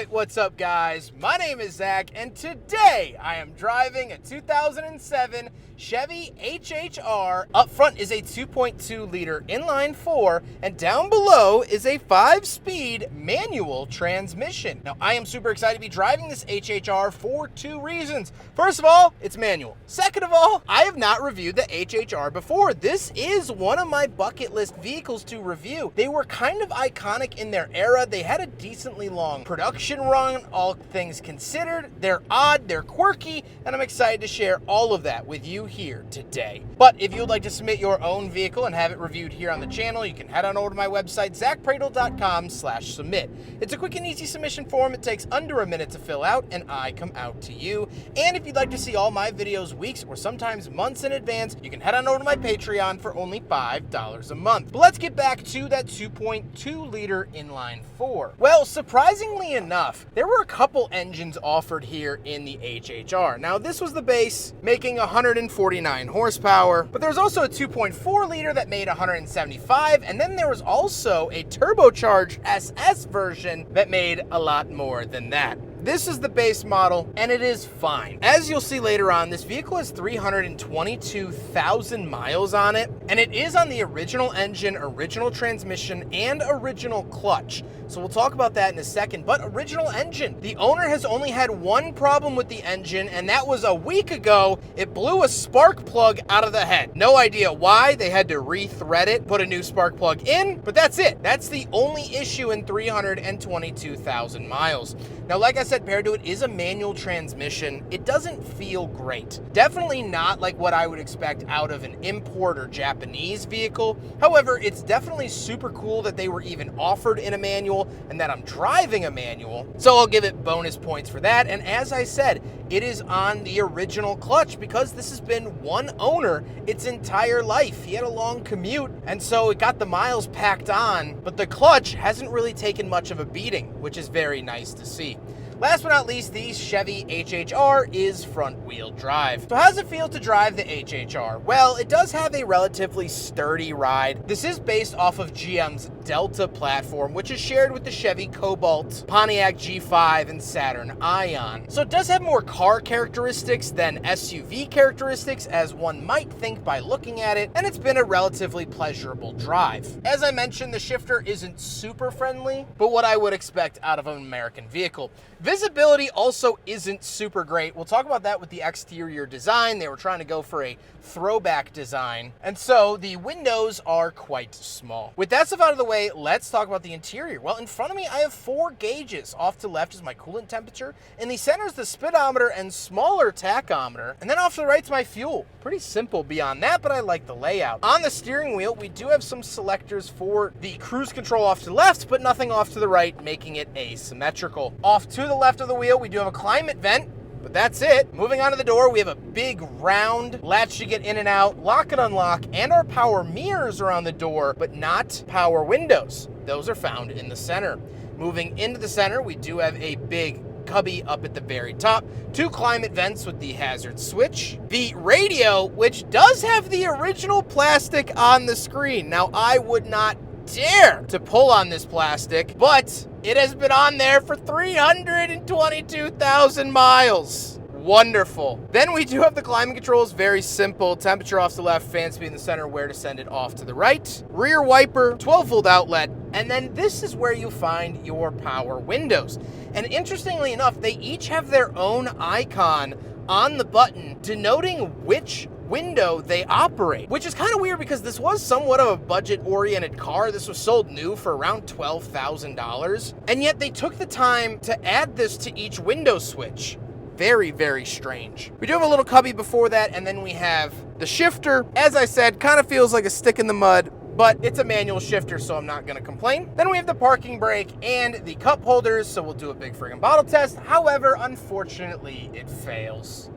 Alright, what's up guys? My name is Zach, and today I am driving a 2007 Chevy HHR. Up front is a 2.2 liter inline 4, and down below is a 5-speed manual transmission. Now, I am super excited to be driving this HHR for two reasons. First of all, it's manual. Second of all, I have not reviewed the HHR before. This is one of my bucket list vehicles to review. They were kind of iconic in their era. They had a decently long production run, all things considered. They're odd, they're quirky, and I'm excited to share all of that with you here today. But if you would like to submit your own vehicle and have it reviewed here on the channel, you can head on over to my website, zackpradel.com/submit. It's a quick and easy submission form. It takes under a minute to fill out, and I come out to you. And if you'd like to see all my videos weeks or sometimes months in advance, you can head on over to my Patreon for only $5 a month. But let's get back to that 2.2 liter inline 4. Well, surprisingly enough, there were a couple engines offered here in the HHR. Now, this was the base, making 149 horsepower, but there's also a 2.4 liter that made 175, and then there was also a turbocharged SS version that made a lot more than that. This is the base model, and it is fine. As you'll see later on, this vehicle has 322,000 miles on it, and it is on the original engine, original transmission, and original clutch. So we'll talk about that in a second, but original engine. The owner has only had one problem with the engine, and that was a week ago. It blew a spark plug out of the head. No idea why. They had to re-thread it, put a new spark plug in, but that's it. That's the only issue in 322,000 miles. Now, like I said, paired to it is a manual transmission. It doesn't feel great. Definitely not like what I would expect out of an import or Japanese vehicle. However, it's definitely super cool that they were even offered in a manual and that I'm driving a manual. So I'll give it bonus points for that. And as I said, it is on the original clutch because this has been one owner its entire life. He had a long commute, and so it got the miles packed on, but the clutch hasn't really taken much of a beating, which is very nice to see. Last but not least, the Chevy HHR is front-wheel drive. So how does it feel to drive the HHR? Well, it does have a relatively sturdy ride. This is based off of GM's Delta platform, which is shared with the Chevy Cobalt, Pontiac G5, and Saturn Ion. So it does have more car characteristics than SUV characteristics, as one might think by looking at it, and it's been a relatively pleasurable drive. As I mentioned, the shifter isn't super friendly, but what I would expect out of an American vehicle. Visibility also isn't super great. We'll talk about that with the exterior design. They were trying to go for a throwback design, and so the windows are quite small. With that stuff out of the way, let's talk about the interior. Well, in front of me, I have 4 gauges. Off to the left is my coolant temperature. In the center is the speedometer and smaller tachometer. And then off to the right is my fuel. Pretty simple beyond that, but I like the layout. On the steering wheel, we do have some selectors for the cruise control off to the left, but nothing off to the right, making it asymmetrical. Off to the left of the wheel, we do have a climate vent, but that's it. Moving on to the door, we have a big round latch to get in and out, lock and unlock, and our power mirrors are on the door, but not power windows. Those are found in the center. Moving into the center, we do have a big cubby up at the very top, 2 climate vents with the hazard switch, the radio, which does have the original plastic on the screen. Now, I would not dare to pull on this plastic, but it has been on there for 322,000 miles. Wonderful. Then we do have the climate controls, very simple. Temperature off to the left, fan speed in the center, where to send it off to the right. Rear wiper, 12-volt outlet, and then this is where you find your power windows. And interestingly enough, they each have their own icon on the button denoting which window they operate, which is kind of weird because this was somewhat of a budget-oriented car. This was sold new for around $12,000, and yet they took the time to add this to each window switch. Very, very strange. We do have a little cubby before that, and then we have the shifter. As I said, kind of feels like a stick in the mud, but it's a manual shifter, so I'm not gonna complain. Then we have the parking brake and the cup holders, so we'll do a big friggin' bottle test. However, unfortunately, it fails.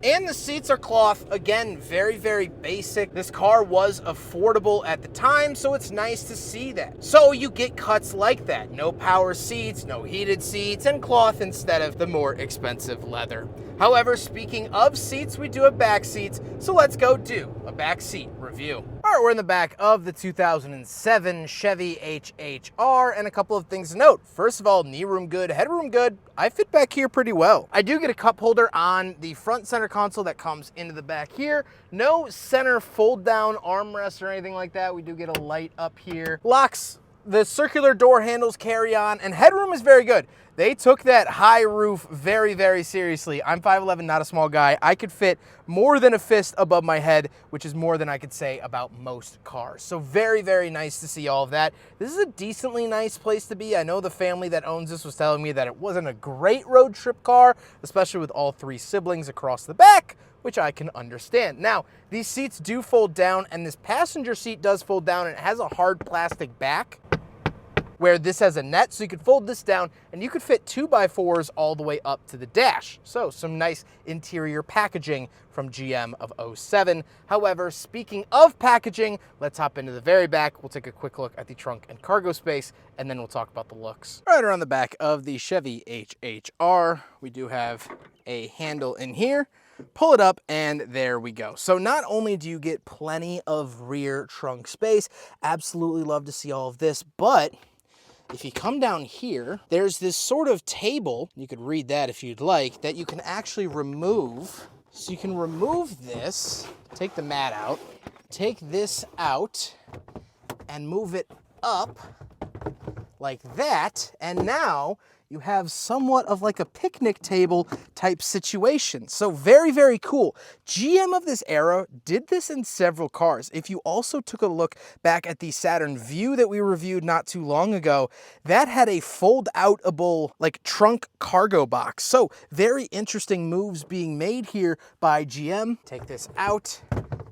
And the seats are cloth. Again, very, very basic. This car was affordable at the time, so it's nice to see that. So you get cuts like that. No power seats, no heated seats, and cloth instead of the more expensive leather. However, speaking of seats, we do have back seats, so let's go do a back seat review. All All right, we're in the back of the 2007 Chevy HHR, and a couple of things to note. First of all, knee room good, headroom good. I fit back here pretty well. I do get a cup holder on the front center console that comes into the back here. No center fold down armrest or anything like that. We do get a light up here. Locks, the circular door handles carry on, and headroom is very good. They took that high roof very, very seriously. I'm 5'11", not a small guy. I could fit more than a fist above my head, which is more than I could say about most cars. So very, very nice to see all of that. This is a decently nice place to be. I know the family that owns this was telling me that it wasn't a great road trip car, especially with all three siblings across the back, which I can understand. Now, these seats do fold down, and this passenger seat does fold down, and it has a hard plastic back, where this has a net, so you could fold this down and you could fit 2x4s all the way up to the dash. So some nice interior packaging from GM of 07. However, speaking of packaging, let's hop into the very back. We'll take a quick look at the trunk and cargo space, and then we'll talk about the looks. Right around the back of the Chevy HHR, we do have a handle in here. Pull it up, and there we go. So not only do you get plenty of rear trunk space, absolutely love to see all of this, but if you come down here, there's this sort of table, you could read that if you'd like, that you can actually remove. So you can remove this, take the mat out, take this out, and move it up like that, and now you have somewhat of like a picnic table type situation. So very, very cool. GM of this era did this in several cars. If you also took a look back at the Saturn Vue that we reviewed not too long ago, that had a fold-outable like trunk cargo box. So very interesting moves being made here by GM. Take this out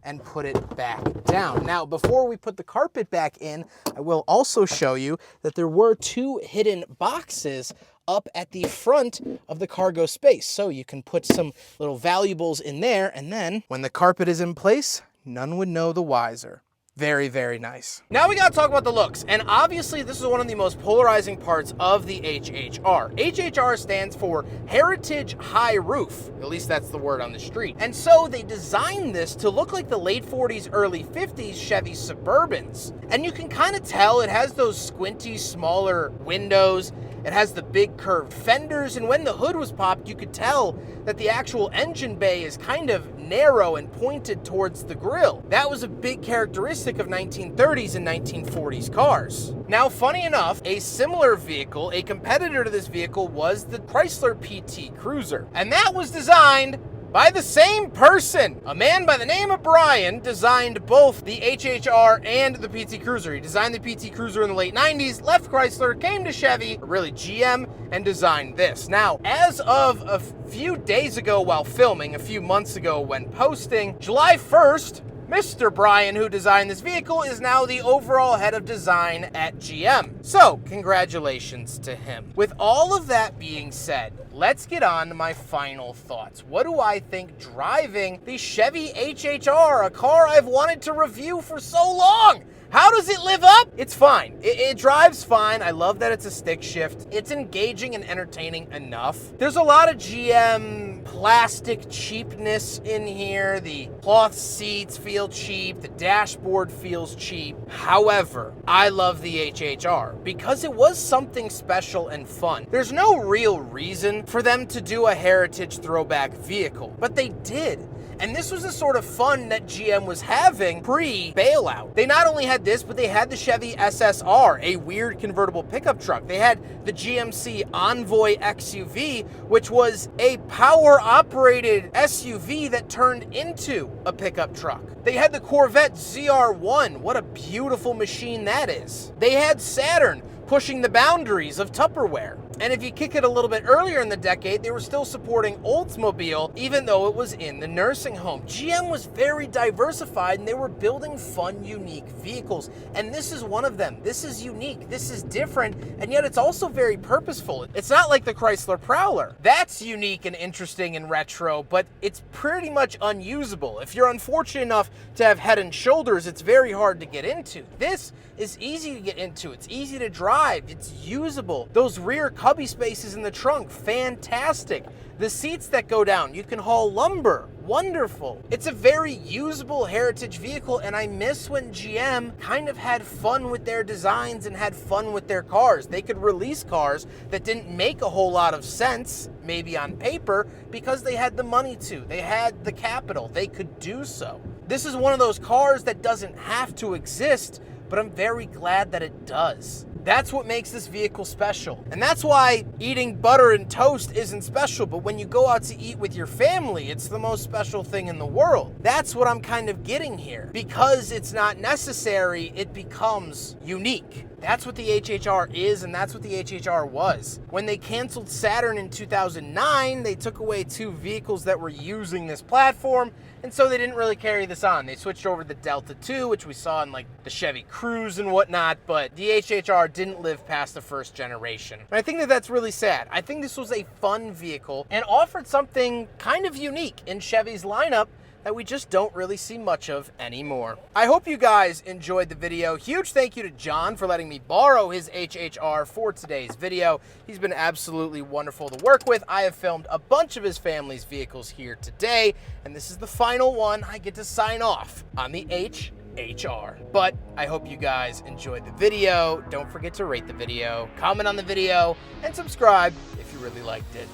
and put it back down. Now, before we put the carpet back in, I will also show you that there were two hidden boxes up at the front of the cargo space. So you can put some little valuables in there, and then when the carpet is in place, none would know the wiser. Very, very nice. Now we gotta talk about the looks, and obviously this is one of the most polarizing parts of the HHR. HHR stands for Heritage High Roof, at least that's the word on the street. And so they designed this to look like the late 40s, early 50s Chevy Suburbans. And you can kind of tell it has those squinty, smaller windows. It has the big curved fenders, and when the hood was popped, you could tell that the actual engine bay is kind of narrow and pointed towards the grille. That was a big characteristic of 1930s and 1940s cars. Now, funny enough, a similar vehicle, a competitor to this vehicle, was the Chrysler PT Cruiser. And that was designed by the same person. A man by the name of Brian designed both the HHR and the PT Cruiser. He designed the PT Cruiser in the late 90s, left Chrysler, came to Chevy, or really GM, and designed this. Now, as of a few days ago while filming, a few months ago when posting, July 1st, Mr. Brian, who designed this vehicle, is now the overall head of design at GM. So, congratulations to him. With all of that being said, let's get on to my final thoughts. What do I think driving the Chevy HHR, a car I've wanted to review for so long? How does it live up? It's fine. It drives fine. I love that it's a stick shift. It's engaging and entertaining enough. There's a lot of GM plastic cheapness in here. The cloth seats feel cheap. The dashboard feels cheap. However, I love the HHR because it was something special and fun. There's no real reason for them to do a heritage throwback vehicle, but they did. And this was the sort of fun that GM was having pre-bailout. They not only had this, but they had the Chevy SSR, a weird convertible pickup truck. They had the GMC Envoy XUV, which was a power-operated SUV that turned into a pickup truck. They had the Corvette ZR1. What a beautiful machine that is. They had Saturn, pushing the boundaries of Tupperware. And if you kick it a little bit earlier in the decade, they were still supporting Oldsmobile, even though it was in the nursing home. GM was very diversified, and they were building fun, unique vehicles. And this is one of them. This is unique. This is different, and yet it's also very purposeful. It's not like the Chrysler Prowler. That's unique and interesting and retro, but it's pretty much unusable. If you're unfortunate enough to have Head and Shoulders, it's very hard to get into. This is easy to get into. It's easy to drive. It's usable. Those rear cubby spaces in the trunk, fantastic. The seats that go down, you can haul lumber. wonderful. It's a very usable heritage vehicle, and I miss when GM kind of had fun with their designs and had fun with their cars. They could release cars that didn't make a whole lot of sense, maybe on paper, because they had the money to. They had the capital. They could do so. This is one of those cars that doesn't have to exist, but I'm very glad that it does. That's what makes this vehicle special. And that's why eating butter and toast isn't special, but when you go out to eat with your family, it's the most special thing in the world. That's what I'm kind of getting here. Because it's not necessary, it becomes unique. That's what the HHR is, and that's what the HHR was. When they canceled Saturn in 2009, they took away 2 vehicles that were using this platform, and so they didn't really carry this on. They switched over to the Delta 2, which we saw in like the Chevy Cruze and whatnot, but the HHR didn't live past the first generation. And I think that that's really sad. I think this was a fun vehicle and offered something kind of unique in Chevy's lineup that we just don't really see much of anymore. I hope you guys enjoyed the video. Huge thank you to John for letting me borrow his HHR for today's video. He's been absolutely wonderful to work with. I have filmed a bunch of his family's vehicles here today, and this is the final one I get to sign off on the HHR. But I hope you guys enjoyed the video. Don't forget to rate the video, comment on the video, and subscribe if you really liked it.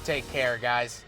Take care, guys.